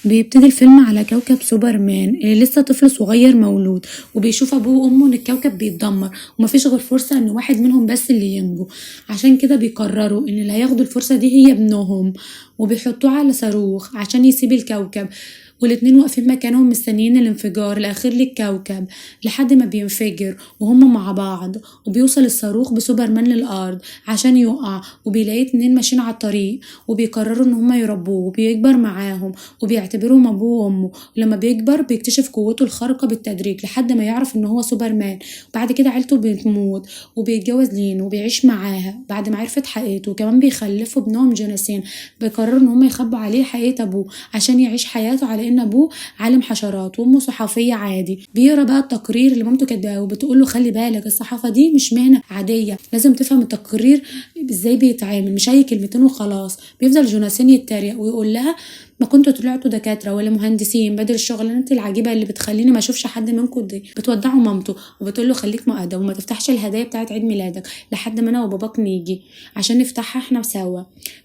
بيبتدي الفيلم على كوكب سوبرمان اللي لسه طفل صغير مولود، وبيشوف ابوه وامه ان الكوكب بيتدمر ومفيش غير فرصة ان واحد منهم بس اللي ينجو. عشان كده بيقرروا ان اللي هياخدوا الفرصة دي هي ابنهم، وبيحطوه على صاروخ عشان يسيب الكوكب، والاتنين واقفين مكانهم مستنيين الانفجار الاخير للكوكب لحد ما بينفجر وهم مع بعض. وبيوصل الصاروخ بسوبرمان للارض عشان يقع، وبيلاقي اتنين ماشيين على الطريق وبيقرروا ان هم يربوه وبيكبر معاهم وبيعتبروهم ابوه وامه. ولما بيكبر بيكتشف قوته الخارقة بالتدريج لحد ما يعرف ان هو سوبرمان. وبعد كده عيلته بتموت وبيتجوز لين وبيعيش معاها بعد ما عرفت حقيقته، وكمان بيخلفوا ابنهم جوناثان. بيقرروا ان هم يخبوا عليه حقيقة ابوه عشان يعيش حياته على ان ابوه عالم حشرات وامه صحفيه عادي. بيقرا بقى التقرير اللي مامته كاتباه وبتقول له خلي بالك الصحافه دي مش مهنه عاديه، لازم تفهم التقرير ازاي بيتعامل، مش اي كلمتين وخلاص. بيفضل جوناثان يتريق ويقول لها ما كنتوا طلعتوا دكاتره ولا مهندسين بدل الشغلانات العجيبه اللي بتخليني ما اشوفش حد منكم دي. بتودعوا مامته وبتقول له خليك مؤدب وما تفتحش الهدايا بتاعه عيد ميلادك لحد ما انا وباباك نيجي عشان نفتحها احنا سوا.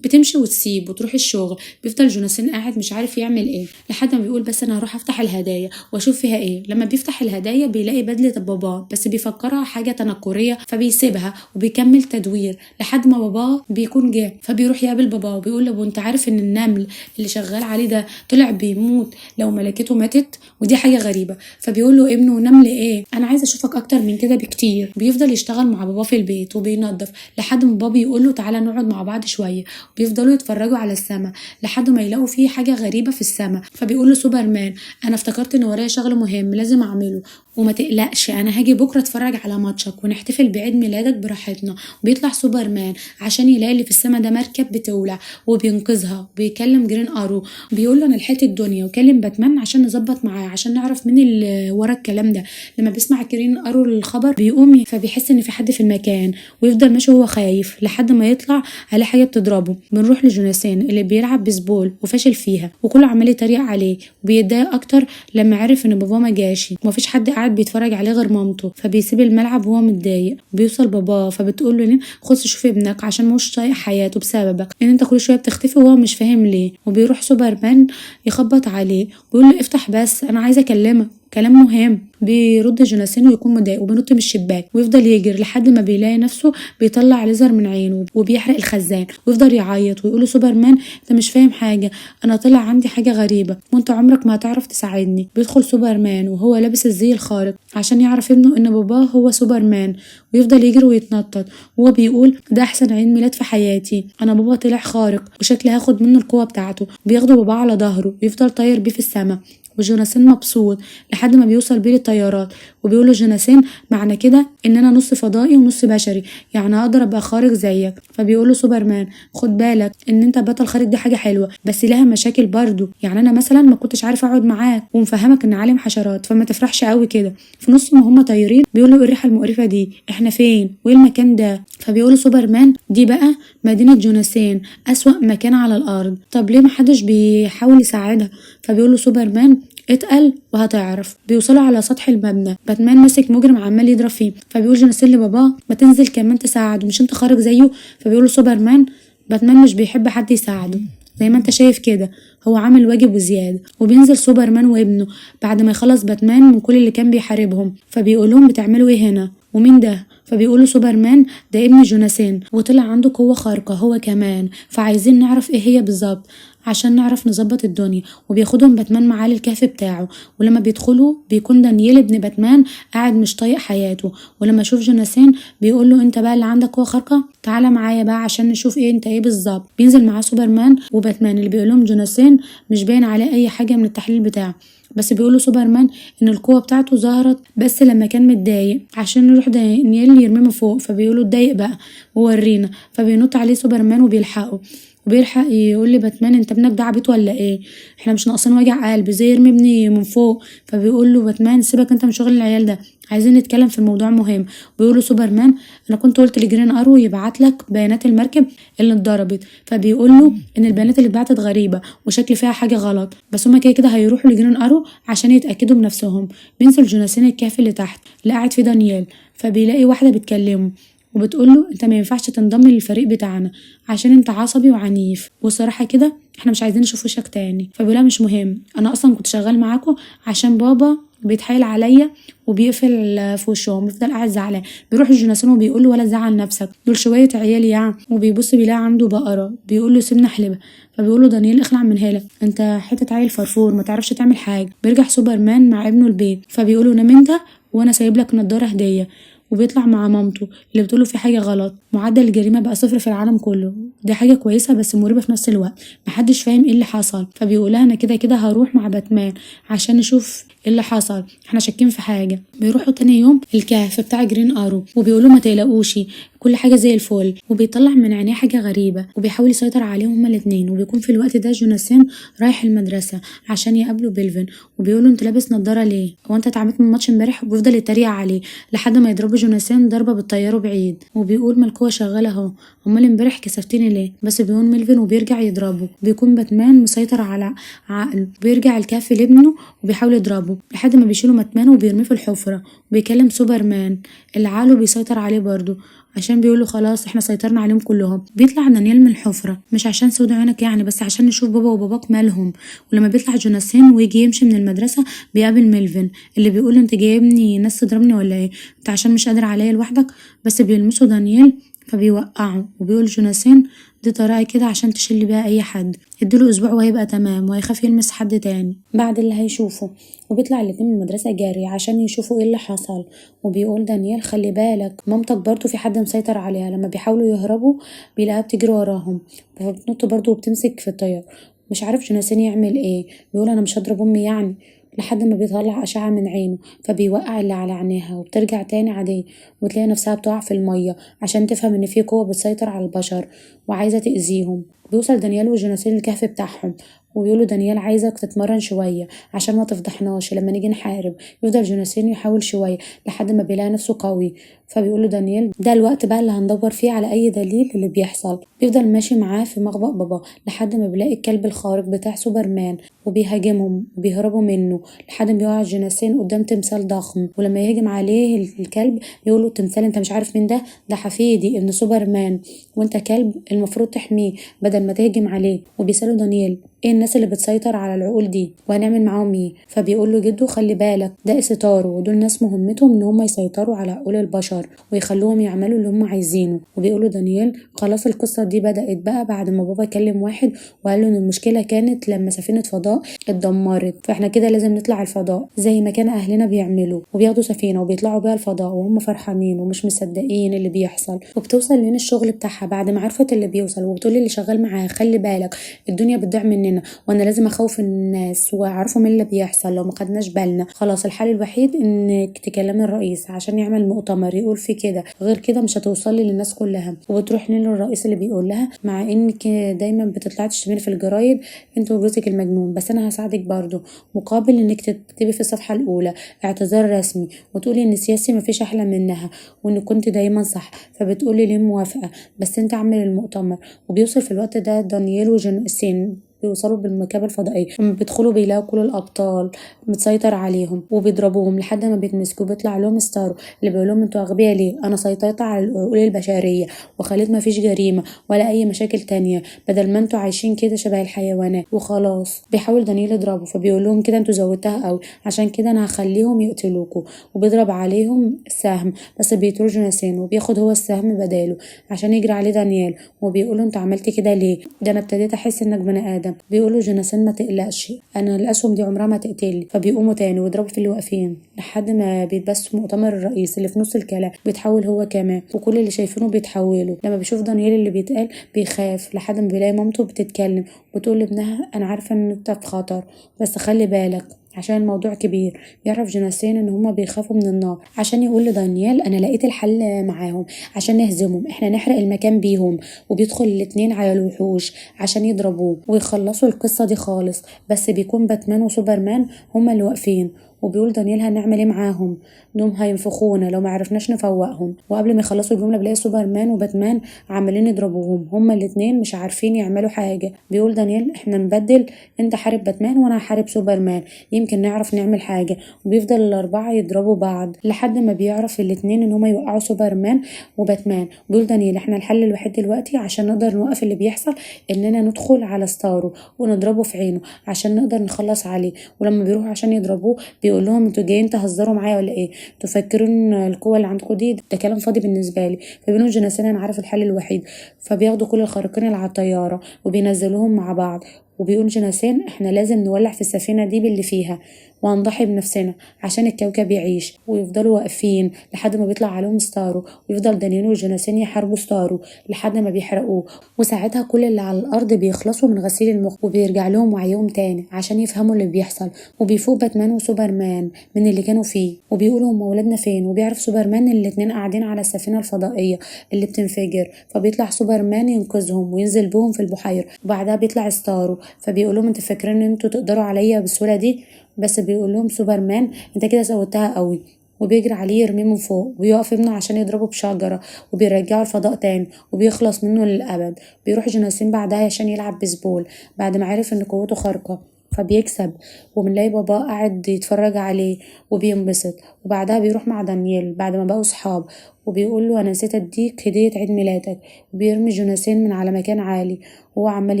بتمشي وتسيب وتروح الشغل. بيفضل جوناثان قاعد مش عارف يعمل ايه لحد ما بيقول بس انا هروح افتح الهدايا واشوف فيها ايه. لما بيفتح الهدايا بيلاقي بدله باباه بس بيفكرها حاجه تنكريه، فبيسيبها وبيكمل تدوير لحد ما باباه بيكون جه. فبيروح يقابل باباه وبيقول له انت عارف ان النمل اللي شغال عليه ده طلع بيموت لو ملكته ماتت، ودي حاجه غريبه. فبيقول له ابنه نمل ايه، انا عايز اشوفك اكتر من كده بكتير. بيفضل يشتغل مع باباه في البيت وبينظف لحد ما بابا يقول له تعالى نقعد مع بعض شويه. وبيفضلوا يتفرجوا على السما لحد ما يلاقوا فيه حاجه غريبه في السما. فبيقول له سوبرمان انا افتكرت ان ورايا شغل مهم لازم اعمله، وما تقلقش انا هاجي بكره اتفرج على ماتشك ونحتفل بعيد ميلادك براحتنا. وبيطلع سوبرمان عشان يلاقي اللي في السما ده مركب بتولع وبينقذها. وبيكلم جرين ارو بيقول له انا لحقت الدنيا، وكلم باتمان عشان نظبط معاه عشان نعرف مين اللي ورا الكلام ده. لما بيسمع جرين ارو الخبر بيقوم فبيحس ان في حد في المكان، ويفضل ماشي وهو خايف لحد ما يطلع على حاجه بتضربه. بنروح لجوناثان اللي بيلعب بيسبول وفاشل فيها وكله عمال يتريق عليه، وبيتضايق اكتر لما عرف ان باباه ما جاش ومفيش حد قاعد بيتفرج عليه غير مامته. فبيسيب الملعب وهو متضايق. وبيوصل باباه فبتقول له لين خد شوف ابنك عشان مش طايق حياته بسببك، ان انت كل شويه بتختفي وهو مش فاهم ليه. وبيروح سوبرمان يخبط عليه ويقول له افتح بس انا عايزه اكلمك كلام مهم. بيرد جوناثان ويكون مضايق وبينط من الشباك ويفضل يجري لحد ما بيلاقي نفسه بيطلع ليزر من عينه وبيحرق الخزان. ويفضل يعيط ويقول له سوبرمان انت مش فاهم حاجه، انا طلع عندي حاجه غريبه وانت عمرك ما هتعرف تساعدني. بيدخل سوبرمان وهو لابس الزي الخارق عشان يعرف ابنه ان باباه هو سوبرمان، ويفضل يجري ويتنطط وهو بيقول ده احسن عيد ميلاد في حياتي، انا بابا طلع خارق وشكلي هاخد منه القوه بتاعته. بياخده باباه على ظهره ويفضل طاير بيه في السما. وجوناثان مبسوط لحد ما بيوصل بيه للطيارات. وبيقول له جوناثان معنى كده ان انا نص فضائي ونص بشري، يعني اقدر ابقى خارق زيك. فبيقول له سوبرمان خد بالك ان انت بطل خارق دي حاجه حلوه بس لها مشاكل برضو، يعني انا مثلا ما كنتش عارف اقعد معاك ومفهمك ان عالم حشرات فما تفرحش قوي كده. في نص ما هم طايرين بيقول له الريحه المقرفه دي احنا فين وايه المكان ده؟ فبيقول له سوبرمان دي بقى مدينه جوناثان، اسوأ مكان على الارض، طب ليه محدش بيحاول يساعدها؟ فبيقول له سوبرمان اتقل وهتعرف. بيوصلوا على سطح المبنى، باتمان ماسك مجرم عمال يضرب فيه. فبيقول جوناثان لباباه ما تنزل كمان تساعده مش انت خارج زيه؟ فبيقول له سوبرمان باتمان مش بيحب حد يساعده زي ما انت شايف كده، هو عامل واجب وزياده. وبينزل سوبرمان وابنه بعد ما يخلص باتمان من كل اللي كان بيحاربهم. فبيقول لهم بتعملوا ايه هنا ومين ده؟ فبيقولوا سوبرمان ده ابن جوناثان وطلع عنده قوه خارقه هو كمان، فعايزين نعرف ايه هي بالظبط عشان نعرف نظبط الدنيا. وبياخدهم باتمان معاه للكهف بتاعه. ولما بيدخلوا بيكون دانييل ابن باتمان قاعد مش طايق حياته. ولما يشوف جوناثان بيقول له انت بقى اللي عندك قوه خارقه تعالى معايا بقى عشان نشوف ايه انت ايه بالظبط. بينزل معاه سوبرمان وباتمان اللي بيقول لهم جوناثان مش باين عليه اي حاجه من التحليل بتاعه، بس بيقولوا سوبرمان ان القوه بتاعته ظهرت بس لما كان متضايق عشان يروح دانييل يرميه من فوق. فبيقولوا اتضايق بقى وورينا. فبينط عليه سوبرمان وبيلحقه وبيلحق يقول لي باتمان انت ابنك ده عبيط ولا ايه، احنا مش ناقصين وجع قلب زي يرمي ابني من فوق. فبيقول له باتمان سيبك انت من شغل العيال ده عايزين نتكلم في الموضوع مهم. بيقول له سوبرمان انا كنت قلت لجرين ارو يبعت لك بيانات المركب اللي اتضربت. فبيقول له ان البيانات اللي اتبعتت غريبه وشكل فيها حاجه غلط، بس هما كده هيروحوا لجرين ارو عشان يتاكدوا بنفسهم. بينزل جوناثان الكهف اللي تحت اللي قاعد فيه دانييل، فبيلاقي واحده بتكلمه وبتقول له انت ما ينفعش تنضم للفريق بتاعنا عشان انت عصبي وعنيف، والصراحه كده احنا مش عايزين نشوف وشك تاني. فبيقولها مش مهم، انا اصلا كنت شغال معاكم عشان بابا بيتحايل عليا وبيقفل في وشهم ويفضل قاعد زعلان. بيروح جوناثان وبيقول له ولا تزعل نفسك، دول شويه عيال يعني. وبيبص بيلاقي عنده بقره، بيقول له سيبنا احلبها. فبيقول له دانيال اخلع من هنا، انت حته عيل فرفور ما تعرفش تعمل حاجه. بيرجع سوبرمان مع ابنه البيت، فبيقول له نام انت وانا سايب لك نضاره هديه. وبيطلع مع مامته اللي بتقوله في حاجه غلط. معدل الجريمه بقى 0 في العالم كله، دي حاجه كويسه بس مريبه في نفس الوقت. محدش فاهم ايه اللي حصل. فبيقولها انا كده كده هروح مع باتمان عشان نشوف ايه اللي حصل، احنا شاكين في حاجه. بيروحوا تاني يوم الكهف بتاع جرين ارو وبيقولوا ما تقلقوش كل حاجه زي الفل. وبيطلع من عينيه حاجه غريبه وبيحاول يسيطر عليهم هما الاتنين. وبيكون في الوقت ده جوناثان رايح المدرسه عشان يقابله بيلفين، وبيقوله انت لابس نضاره ليه؟ هو انت اتعبت من ماتش امبارح؟ وبيفضل يتريق عليه لحد ما يضربه جوناثان ضربه بتطيره بعيد. وبيقول ما القوه شغاله اهو، امال امبارح كسفتني ليه؟ بس بيقول ميلفين وبيرجع يضربه. بيكون باتمان مسيطر على عقله، بيرجع الكهف لابنه وبيحاول يضربه لحد ما بيشيلوا باتمان وبيرميه في الحفره. وبيكلم سوبرمان اللي عقله بيسيطر عليه برضه عشان بيقولوا خلاص احنا سيطرنا عليهم كلهم. بيطلع دانيال من الحفره مش عشان سود عينك يعني، بس عشان نشوف بابا وباباك مالهم. ولما بيطلع جوناثان ويجي يمشي من المدرسه بيقابل ميلفين اللي بيقول انت جايبني ناس تضربني ولا ايه؟ انت عشان مش قادر عليا لوحدك؟ بس بيلمسوا دانيال فبيوقعه. وبيقول جوناثان دي طريقة كده عشان تشيل بيها اي حد، اديله اسبوع وهيبقى تمام وهيخاف يلمس حد تاني بعد اللي هيشوفه. وبيطلع الاتنين من المدرسة جاري عشان يشوفوا ايه اللي حصل. وبيقول دانيال خلي بالك مامتك برضو في حد مسيطر عليها. لما بيحاولوا يهربوا بيلاقيها بتجري وراهم، فبتنط برضو وبتمسك في الطيار. مش عارف جوناثان يعمل ايه، بيقول انا مش هضرب امي يعني، لحد ما بيطلع أشعة من عينه فبيوقع اللي على عينيها وبترجع تاني عادية. وتلاقي نفسها بتقع في المية عشان تفهم ان في قوة بتسيطر على البشر وعايزة تأذيهم. بيوصل دانيال وجوناثان الكهف بتاعهم وبيقولوا دانيال عايزك تتمرن شوية عشان ما تفضحناش لما نيجي نحارب. يفضل جوناثان يحاول شوية لحد ما بيلاقي نفسه قوي. فبيقولوا دانيال ده الوقت بقى اللي هندور فيه على اي دليل اللي بيحصل. بيفضل ماشي معاه في مخبأ بابا لحد ما بيلاقي الكلب الخارق بتاع سوبرمان وبيهاجمهم وبيهربوا منه لحد ما بيقع جوناثان قدام تمثال ضخم. ولما يهجم عليه الكلب يقولوا التمثال انت مش عارف مين ده؟ ده حفيدي ابن سوبرمان وانت كلب المفروض تحميه بدل ما تهجم عليه. وبيسألوا دانيال ايه الناس اللي بتسيطر على العقول دي وهنعمل معاهم ايه؟ فبيقول له جده خلي بالك ده ستارو ودول ناس مهمتهم ان هم يسيطروا على عقول البشر ويخلوهم يعملوا اللي هم عايزينه. وبيقولوا دانيال خلاص القصة دي بدأت بقى بعد ما بابا كلم واحد وقال له ان المشكلة كانت لما سفينة فضاء اتدمرت، فاحنا كده لازم نطلع الفضاء زي ما كان اهلنا بيعملوا، وبياخدوا سفينة وبيطلعوا بيها الفضاء وهم فرحانين ومش مصدقين اللي بيحصل. وبتوصل لين الشغل بتاعها بعد ما عرفت اللي بيوصل وبتقول اللي شغال معاها خلي بالك الدنيا بتضيع مننا وانا لازم اخوف الناس واعرفوا من اللي بيحصل لو ما خدناش بالنا. خلاص الحل الوحيد انك تكلمي الرئيس عشان يعمل مؤتمر يقول فيه كده، غير كده مش هتوصلي للناس كلها. وبتروح للرئيس اللي بيقول لها مع انك دايما بتطلعي تشتميني في الجرايد انت وجوزك المجنون، بس انا هساعدك برضو مقابل انك تكتبي في الصفحه الاولى اعتذار رسمي وتقولي ان السياسي مفيش احلى منها وان كنت دايما صح. فبتقولي ليه موافقه بس انت اعمل المؤتمر. وبيوصل في الوقت ده دانيال وجوناثان بيوصلوا بالمركبة الفضائية. لما بيدخلوا بيلاقوا كل الأبطال متسيطر عليهم وبيضربوهم لحد ما بيتمسكوا. بيطلع لهم ستارو اللي بيقول لهم انتوا أغبياء ليه؟ أنا سيطرت على العقول البشرية وخليت ما فيش جريمة ولا أي مشاكل تانية بدل ما انتوا عايشين كده شبه الحيوانات وخلاص. بيحاول دانيال يضربه فبيقول لهم كده انتوا زودتها قوي عشان كده أنا هخليهم يقتلوكوا. وبيضرب عليهم السهم بس بيطير جوناثان وبياخد هو السهم بداله عشان يجري عليه دانيال. وبيقول له انت عملت كده ليه؟ ده أنا ابتديت أحس إنك بني آدم. بيقولوا جوناثان ما تقلقش انا الاسهم دي عمرها ما تقتلي. فبيقوموا تاني ويضربوا في اللي واقفين لحد ما بيتبسوا مؤتمر الرئيس اللي في نص الكلام بيتحول هو كمان وكل اللي شايفينه بيتحولوا. لما بيشوف دانيال اللي بيتقال بيخاف لحد ما بيلاقي مامته بتتكلم وتقول لابنها انا عارفه ان انت في خطر بس خلي بالك عشان الموضوع كبير. يعرف جوناثان ان هما بيخافوا من النار عشان يقول لدانيال انا لقيت الحل معاهم عشان نهزمهم احنا نحرق المكان بيهم. وبيدخل الاتنين على الوحوش عشان يضربوه ويخلصوا القصة دي خالص. بس بيكون باتمان وسوبرمان هما اللي واقفين وبيقول دانيال هنعمل ايه معاهم، دول هينفخونا لو ما عرفناش نفوقهم. وقبل ما يخلصوا الجمله بلاقي سوبرمان وباتمان عمالين يضربوهم، هما الاتنين مش عارفين يعملوا حاجه. بيقول دانيال احنا نبدل، انت حارب باتمان وانا هحارب سوبرمان، يمكن نعرف نعمل حاجه. وبيفضل الاربعه يضربوا بعض لحد ما بيعرف الاتنين ان هما يوقعوا سوبرمان وباتمان. بيقول دانيال احنا الحل الوحيد دلوقتي عشان نقدر نوقف اللي بيحصل اننا ندخل على ستارو ونضربه في عينه عشان نقدر نخلص عليه. ولما بيروحوا عشان يضربوه بيقول لهم انتوا جايين تهزروا معايا ولا ايه، تفكرون القوه اللي عندكم دي ده كلام فاضي بالنسبه لي. فبيقولوا جوناثان انا عارف الحل الوحيد. فبياخدوا كل الخارقين اللي على الطياره وبينزلوهم مع بعض. وبيقول جوناثان احنا لازم نولع في السفينه دي باللي فيها وهنضحي بنفسنا عشان الكوكب يعيش. ويفضلوا واقفين لحد ما بيطلع عليهم ستارو، ويفضل دانيال وجوناثان يحاربوا ستارو لحد ما بيحرقوه. وساعتها كل اللي على الارض بيخلصوا من غسيل المخ وبيرجع لهم وعيهم تاني عشان يفهموا اللي بيحصل. وبيفوق باتمان وسوبرمان من اللي كانوا فيه وبيقولوا هم ولادنا فين. وبيعرف سوبرمان ان الاتنين قاعدين على السفينه الفضائيه اللي بتنفجر. فبيطلع سوبرمان ينقذهم وينزل بهم في البحيره. وبعدها بيطلع ستارو فبيقول لهم انتوا فاكرين ان انتوا تقدروا عليا بالسهوله دي؟ بس بيقول لهم سوبرمان انت كده سوتها قوي. وبيجري عليه يرميه من فوق ويقف ابنه عشان يضربه بشجرة وبيرجعه الفضاء تاني وبيخلص منه للأبد. بيروح جوناثان بعدها عشان يلعب بيسبول بعد ما عرف ان قوته خارقة فبيكسب. وبنلاقي باباه قاعد يتفرج عليه وبينبسط. وبعدها بيروح مع دانيال بعد ما بقوا صحاب وبيقول له انا نسيت اديك هدية عيد ميلادك. وبيرمي جوناثان من على مكان عالي وهو عمال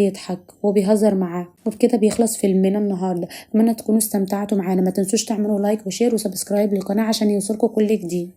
يضحك وبيهزر معاه. وبكده بيخلص فيلمنا النهارده. اتمنى تكونوا استمتعتوا معانا، ما تنسوش تعملوا لايك وشير وسبسكرايب للقناة عشان يوصلكوا كل جديد.